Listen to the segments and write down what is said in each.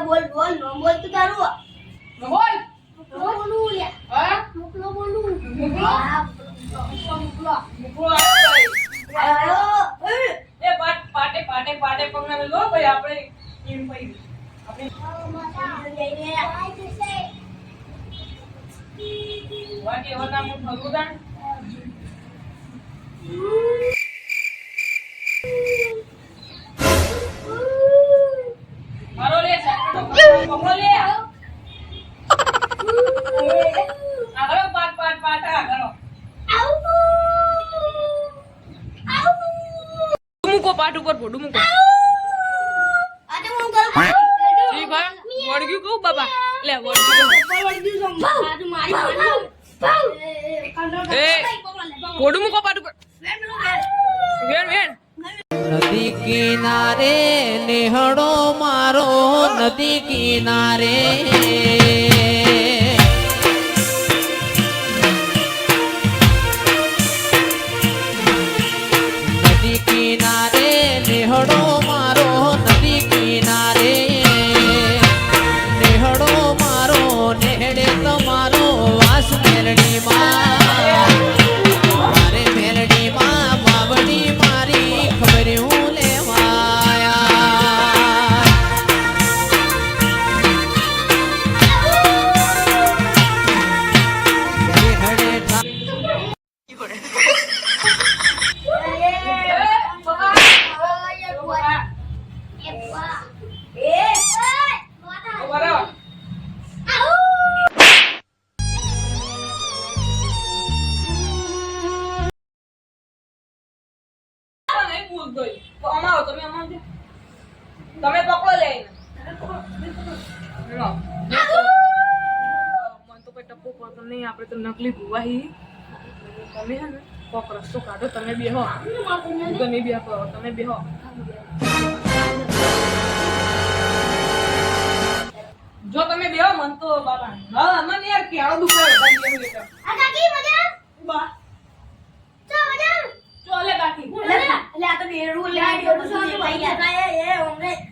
બોલ બોલ નો બોલ તું તારું નો બોલ બોલું લે હા મોકલો બોલું મોકલો મોકલો આયો એ પાટે પગના લો ભાઈ આપણે એમ ભાઈ આપણે જઈને વાટી હોના મુ ભગવાન મારો લે પગો લે આગળ પાટ આગળ મૂકો પાટ ઉપર ફોડું મૂકો આજે હું કરું ઠીક હે વળગ્યું કહું બાબા લે વળગ્યું આજુ મારી એ ફોડું મૂકો પાટ ઉપર વેણ નદી કિનારે નેહડો મારો નદી કિનારે નદી કિનારે નેહડો મારો નદી કિનારે નેહડો મારો નેહડે તમારો વાસ મેરડી માં મારે મેરડી માં બાવડી મારી ખબર હું લેવાયા તમે પકડો લે મન તો કોઈ ટપ્પો પડતો નહીં આપણે તો નકલી ભુવાહી તમે હે ને કોક રસ્તો કાઢો તમે બેહો તમે બેહો તમે બેહો જો તમે બેહો મન તો બાબા હા મને યાર કેળો દુખાય આ કાકી મજા બા ચો મજા ચોલે કાકી એટલે આ તો બેરું લે આડ્યો તો શું ભાઈ ગયા એ ઓમને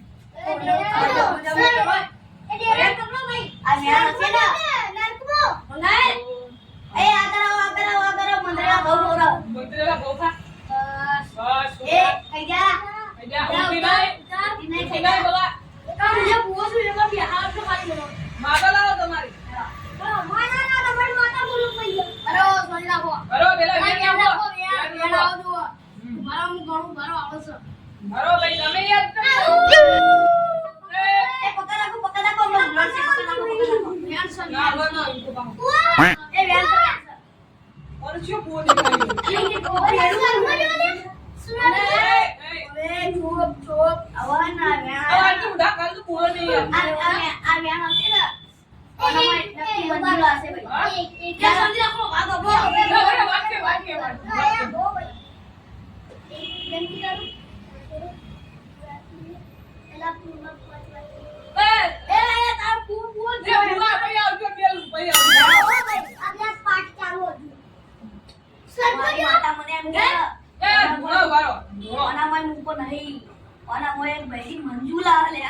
મંજુલા લે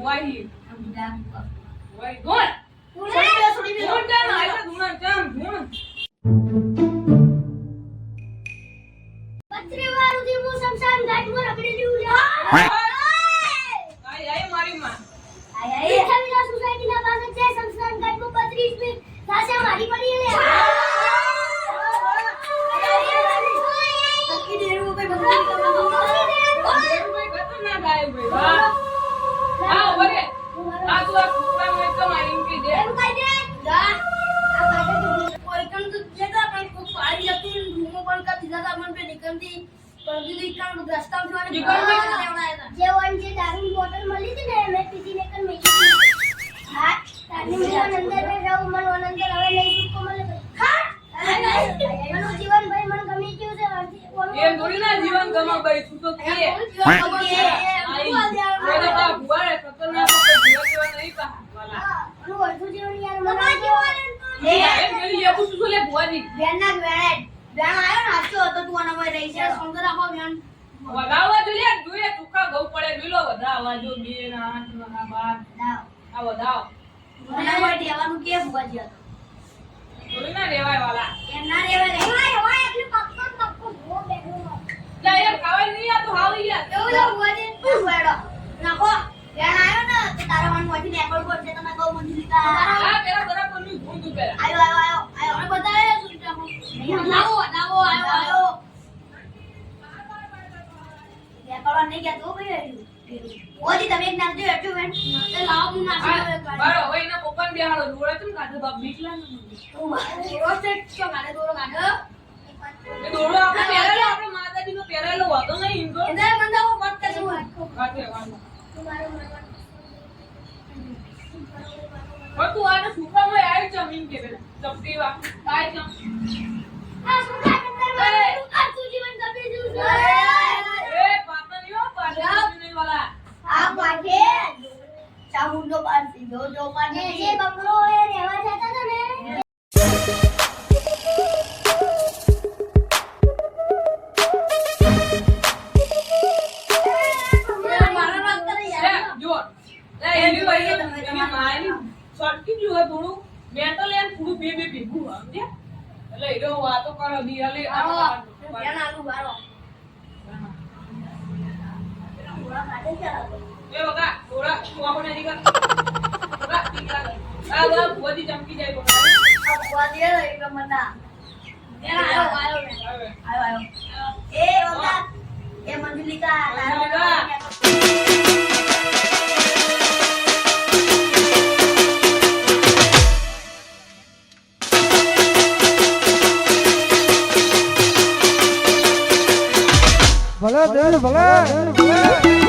વાહી બીજા વાહી ગોળ છોડી દે ગોળ જાન આઈ તો ધૂણા જામ ધૂણ પત્રીવાર ઉધી હું શમશાન ઘાટમાં રખડેલી ઉલ્યા આઈ મારી માં આય છવીલા સોસાયટીના પાસે છે શમશાન ઘાટમાં 35 મી પાસે મારી પડી લે નક્કી દેરું ભાઈ ભગવાન ભાઈ ખતરનાક આયો ભાઈ વાહ આ વરે આ તું આ છોકરા મે તો મારી કે દે એમ કહી દે જા આ બાજુ કોઈ કમ તો જેતા પણ કો પાડી જતી રૂમો પણ કા દીધા તા મન પે નિકમતી પણ દીદી કામ રસ્તા માં લેવડાયા જે વન જે દારૂની બોટલ મળી હતી ને મેં પીધી ને કન મેકી હા તાની મને અંદર મે રહું મન અંદર હવે નહીં સુકો મળે હા મનો જીવન ભાઈ મન ગમી ગયું છે એમ થોડી ના જીવન ગમો ભાઈ તું તો કે આઈ ઓને બા ભુવારે ખતરનાક જીવન જીવન નહીં કા વાલા મનો વર્ધુ જીવન યાર મનો જીવન એ એમ ગલી લેબુ શું લે ભુવાજી બેનના વેણ આયો ને આસ્તો હતો તું આના ભાઈ રહી છે સંગ રાખો બેન વધાવા જોઈએ ટુકા ગૌ પડે લીલો વધાવા જો 2 ના 8 ના 12 આ વધાવ મને ભાઈ દેવાનું કે ભુવાજી હતો થોડી ના રેવાય વાલા એમ ના રેવાય હોય એટલે પક્કો ભો બેઠો લે યાર ખાવાય નહીં આ તો હાવી યાર એવું લો ભુવાજી બેડો નાખો બેન આયો ને તો તારા મન માંથી નેકળ પર છે તમે કહો મંજૂરી કા આ પેલા બરાબર નું ધૂન તું પેલા આયો મને બતાવે સુનતા હો લાવો આયો નેકળ નહીં ગયા તો ભાઈ ઓજી તમે એક નાખજો એટલું બેન તે લાવો હું નાખી બારો હવે એના પપ્પાને બેહાડો દોડા કેમ કાઢો બાપ બીકલા ને રોસ્ટેડ છો કાઢે દોરો કાઢો એ દોડો આપણે માતાજીનો પહેરેલો હતો નહીં ઇન્દોર એના મંદાઓ મત કરજો કાઢે વાળો તું આને સુકામાં આવી જમીન કે પેલા ચપટી વા કાઈ ચમ આ સુકા અંદર આ તું જીવન ગમે છે એ પાતા નહીં હો પાતા નહીં વાલા આ પાકે ચામુંડો પાડતી જો પાકે જે બકરો એ રહેવા જતા હતા ને મારા વાત કરે યાર જો એની ભાઈ તમે મારી શોર્ટકી જો થોડું મેં તો લેન પૂરું બે ભેગું સમજે એટલે એનો વાતો કરો દિયાલે બેન આલુ બારો એ બકા થોડા તું આપણે નહીં કર બકા ટીકા આ બા ભોજી ચમકી જાય બકા આ બુઆ દે એટલે મના બેન આયો એ બકા એ મંજુલિકા તારા ભલે દેર ભલે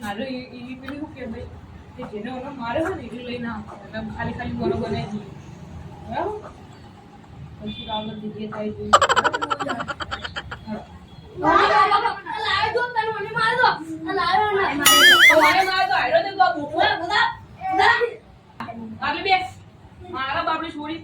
મારે ઈ પેલી શું કે ભાઈ તે જેને ઓનો મારે હોય ને એ લઈને આવ એટલે ખાલી બોલો બનાવી દઈએ બરાબર પછી આવડે દીધી થાય છે લાયો દો તને મને માર દો લાયો ના મારે મારે તો આયરો તે બાબુ આટલે બે મારા બાપને છોડી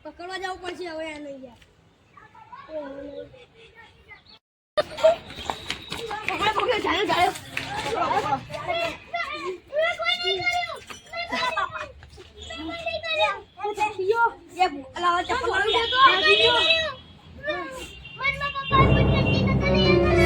પકડવા જવું પડશે હવે આ નહીં યાર પકડો, જાયો. કોઈ નહીં કર્યું. એ અલા ચપ્પલ લાવી દે તો. મનમાં પપ્પા પૂછતી તો તને